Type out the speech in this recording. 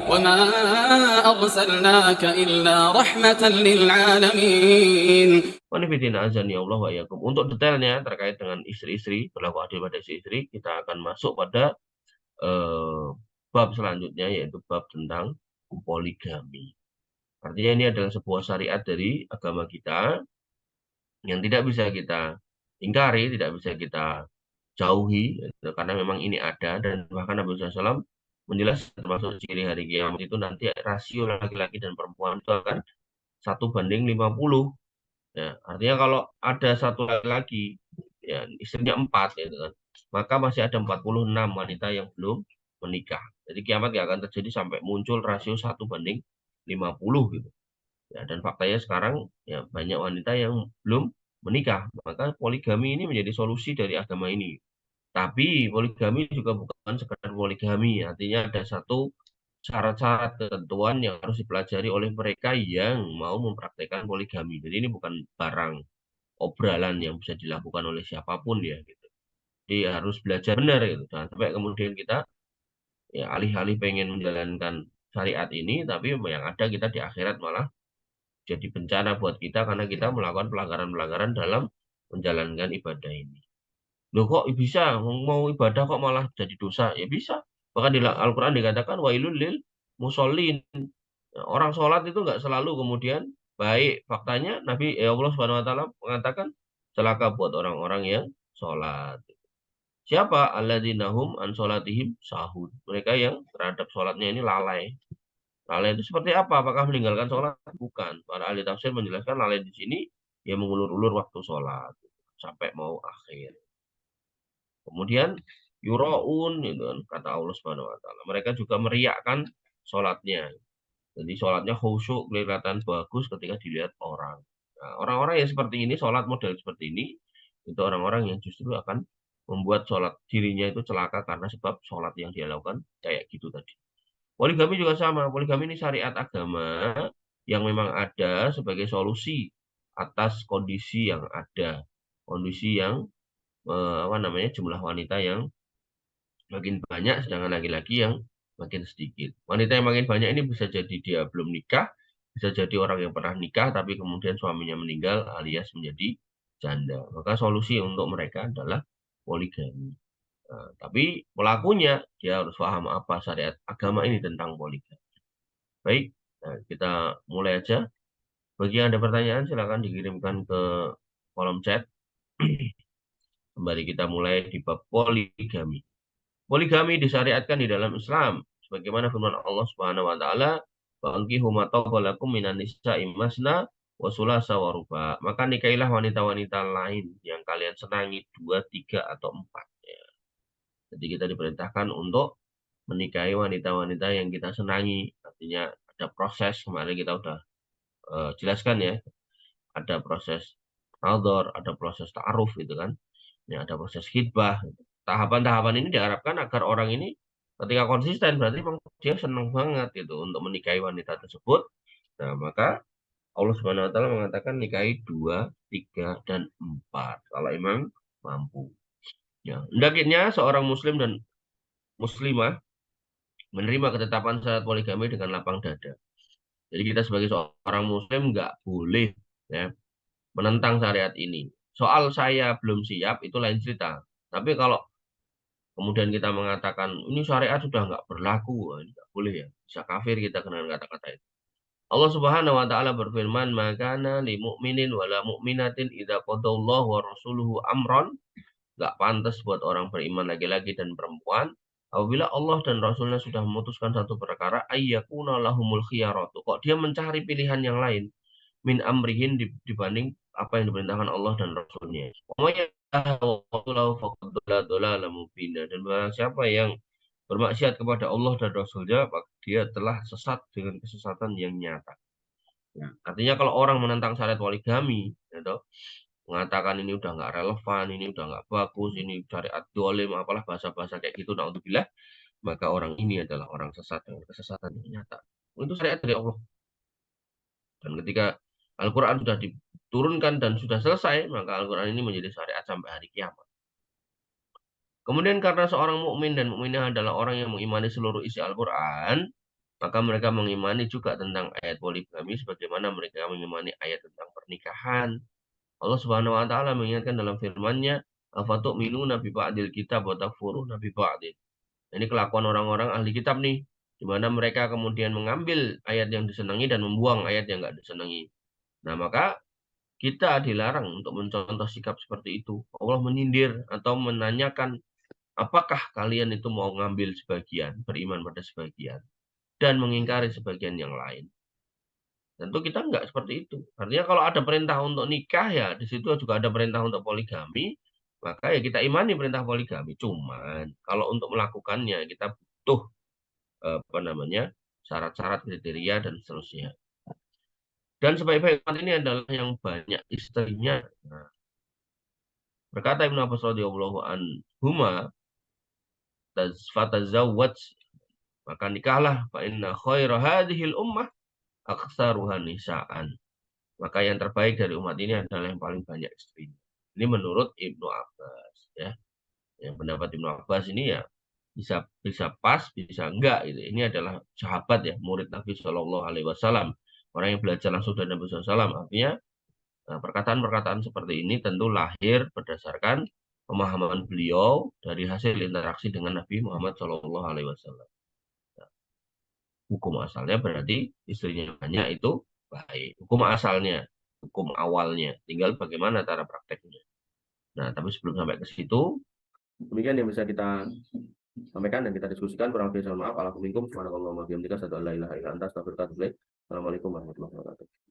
وما أرسلناك إلا رحمة للعالمين. Wanifidina azani Allah wa iyyakum. Untuk detailnya terkait dengan istri-istri, berlaku adil pada istri-istri, kita akan masuk pada bab selanjutnya, yaitu bab tentang poligami. Artinya ini adalah sebuah syariat dari agama kita yang tidak bisa kita ingkari, tidak bisa kita jauhi, gitu, karena memang ini ada, dan bahkan Nabi SAW menjelaskan termasuk ciri hari kiamat itu nanti rasio laki-laki dan perempuan itu akan 1:50. Ya, artinya kalau ada satu laki-laki, ya istrinya 4, gitu kan, maka masih ada 46 wanita yang belum menikah. Jadi kiamat nggak akan terjadi sampai muncul rasio 1:50 gitu. Ya, dan faktanya sekarang ya banyak wanita yang belum menikah. Maka poligami ini menjadi solusi dari agama ini. Tapi poligami juga bukan sekedar poligami, artinya ada satu syarat-syarat ketentuan yang harus dipelajari oleh mereka yang mau mempraktekkan poligami. Jadi ini bukan barang obrolan yang bisa dilakukan oleh siapapun ya gitu. Jadi harus belajar benar gitu. Jangan sampai kemudian kita ya alih-alih pengen menjalankan syariat ini, tapi yang ada kita di akhirat malah jadi bencana buat kita karena kita melakukan pelanggaran-pelanggaran dalam menjalankan ibadah ini. Loh kok bisa mau ibadah kok malah jadi dosa? Ya bisa. Bahkan di Al-Quran dikatakan wailul lil musallin. Nah, orang sholat itu nggak selalu kemudian baik. Faktanya Nabi Allah Subhanahu Wa Taala mengatakan celaka buat orang-orang yang sholat. Siapa? Alladzina hum an sholatihim sahun. Mereka yang terhadap sholatnya ini lalai. Lalai itu seperti apa? Apakah meninggalkan sholat? Bukan. Para ahli tafsir menjelaskan lalai di sini ya mengulur-ulur waktu sholat sampai mau akhir. Kemudian yuraun gitu kan, kata Allah Subhanahu wa taala. Mereka juga meriakkan sholatnya. Jadi sholatnya khusyuk, kelihatan bagus ketika dilihat orang. Nah, orang-orang yang seperti ini, sholat model seperti ini, itu orang-orang yang justru akan membuat sholat dirinya itu celaka karena sebab sholat yang dia lakukan kayak gitu tadi. Poligami juga sama. Poligami ini syariat agama yang memang ada sebagai solusi atas kondisi yang ada. Kondisi yang apa namanya jumlah wanita yang makin banyak, sedangkan laki-laki yang makin sedikit. Wanita yang makin banyak ini bisa jadi dia belum nikah, bisa jadi orang yang pernah nikah tapi kemudian suaminya meninggal alias menjadi janda. Maka solusi untuk mereka adalah poligami. Nah, tapi pelakunya dia harus paham apa syariat agama ini tentang poligami. Baik, nah, kita mulai aja. Bagi yang ada pertanyaan silakan dikirimkan ke kolom chat. Kembali kita mulai di bab poligami. Poligami disyariatkan di dalam Islam sebagaimana firman Allah Subhanahu wa taala, "Fankihu ma taba lakum minan nisa'i masna wa thulatha wa ruba." Maka nikahilah wanita-wanita lain yang kalian senangi 2, 3 atau 4 ya. Jadi kita diperintahkan untuk menikahi wanita-wanita yang kita senangi. Artinya ada proses, kemarin kita udah jelaskan ya, ada proses nador, ada proses ta'aruf gitu kan. Ya, ada proses khidbah. Tahapan-tahapan ini diharapkan agar orang ini ketika konsisten berarti memang dia senang banget gitu untuk menikahi wanita tersebut. Nah, maka Allah Subhanahu wa taala mengatakan nikahi 2, 3 dan 4 kalau emang mampu. Ya, hendaknya seorang muslim dan muslimah menerima ketetapan syarat poligami dengan lapang dada. Jadi kita sebagai seorang muslim nggak boleh ya menentang syariat ini. Soal saya belum siap itu lain cerita. Tapi kalau kemudian kita mengatakan ini syariat sudah nggak berlaku, wah, ini nggak boleh ya. Bisa kafir kita dengan kata-kata itu. Allah Subhanahu wa taala berfirman, "Makana li mu'minin wala mu'minatin idza qadallahu wa rasuluhu amran." Nggak pantas buat orang beriman laki-laki dan perempuan apabila Allah dan Rasulnya sudah memutuskan satu perkara ayyakuna lahumul khiyaratu. Kok dia mencari pilihan yang lain min amrihin dibanding apa yang diperintahkan Allah dan Rasulnya. Dan barang siapa yang bermaksiat kepada Allah dan Rasulnya, maka dia telah sesat dengan kesesatan yang nyata. Ya, artinya kalau orang menentang syariat poligami, ya toh, mengatakan ini udah nggak relevan, ini udah nggak bagus, ini syariat dolim, apalah bahasa-bahasa kayak gitu, naudzubillah, maka orang ini adalah orang sesat dengan kesesatan yang nyata. Itu syariat dari Allah. Dan ketika Al-Quran sudah diturunkan dan sudah selesai, maka Al-Quran ini menjadi syariat sampai hari kiamat. Kemudian karena seorang mukmin dan mukminah adalah orang yang mengimani seluruh isi Al-Quran, maka mereka mengimani juga tentang ayat poligami sebagaimana mereka mengimani ayat tentang pernikahan. Allah Subhanahu wa taala mengingatkan dalam firman-Nya, "Afatu'minuna bi ba'dil kitab wa takfuruna bi ba'din." Ini kelakuan orang-orang ahli kitab nih, di mana mereka kemudian mengambil ayat yang disenangi dan membuang ayat yang nggak disenangi. Nah, maka kita dilarang untuk mencontoh sikap seperti itu. Allah menyindir atau menanyakan, apakah kalian itu mau ngambil sebagian, beriman pada sebagian, dan mengingkari sebagian yang lain. Tentu kita enggak seperti itu. Artinya kalau ada perintah untuk nikah ya di situ juga ada perintah untuk poligami, maka ya kita imani perintah poligami. Cuman kalau untuk melakukannya kita butuh apa namanya syarat-syarat kriteria dan seterusnya. Dan sebaik-baik umat ini adalah yang banyak istrinya. Nah, berkata Ibnu Abbas radhiyallahu anhuma, fatazawwaj, maka nikahlah fa inna khaira hadhil ummah aktsaruha nisaan. Maka yang terbaik dari umat ini adalah yang paling banyak istrinya. Ini menurut Ibnu Abbas ya. Yang pendapat Ibnu Abbas ini ya bisa bisa pas, bisa enggak gitu. Ini adalah sahabat ya, murid Nabi Shallallahu alaihi wasallam. Orang yang belajar langsung dari Nabi SAW. Artinya perkataan-perkataan seperti ini tentu lahir berdasarkan pemahaman beliau dari hasil interaksi dengan Nabi Muhammad Shallallahu alaihi wasallam. Hukum asalnya berarti istrinya banyak itu baik. Hukum asalnya, hukum awalnya. Tinggal bagaimana cara prakteknya. Nah, tapi sebelum sampai ke situ, demikian yang bisa kita sampaikan dan kita diskusikan. Kurang lebih mohon maaf. Assalamualaikum warahmatullahi wabarakatuh. Assalamualaikum warahmatullahi wabarakatuh.